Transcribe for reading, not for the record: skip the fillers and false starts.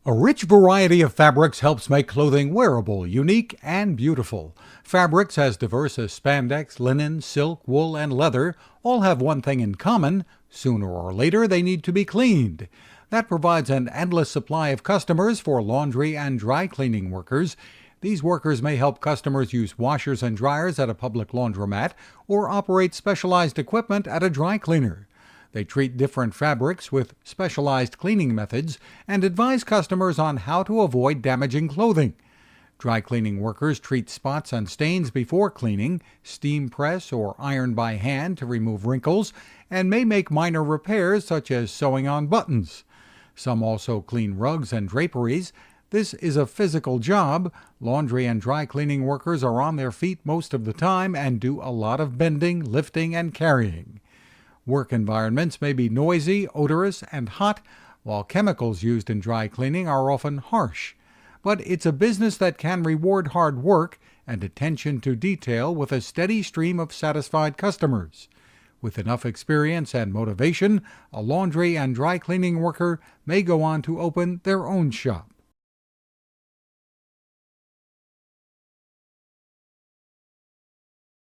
A rich variety of fabrics helps make clothing wearable, unique, and beautiful. Fabrics as diverse as spandex, linen, silk, wool, and leather all have one thing in common: sooner or later they need to be cleaned. That provides an endless supply of customers for laundry and dry cleaning workers. These workers may help customers use washers and dryers at a public laundromat or operate specialized equipment at a dry cleaner. They treat different fabrics with specialized cleaning methods and advise customers on how to avoid damaging clothing. Dry cleaning workers treat spots and stains before cleaning, steam press or iron by hand to remove wrinkles, and may make minor repairs such as sewing on buttons. Some also clean rugs and draperies. This is a physical job. Laundry and dry cleaning workers are on their feet most of the time and do a lot of bending, lifting, and carrying. Work environments may be noisy, odorous, and hot, while chemicals used in dry cleaning are often harsh. But it's a business that can reward hard work and attention to detail with a steady stream of satisfied customers. With enough experience and motivation, a laundry and dry cleaning worker may go on to open their own shop.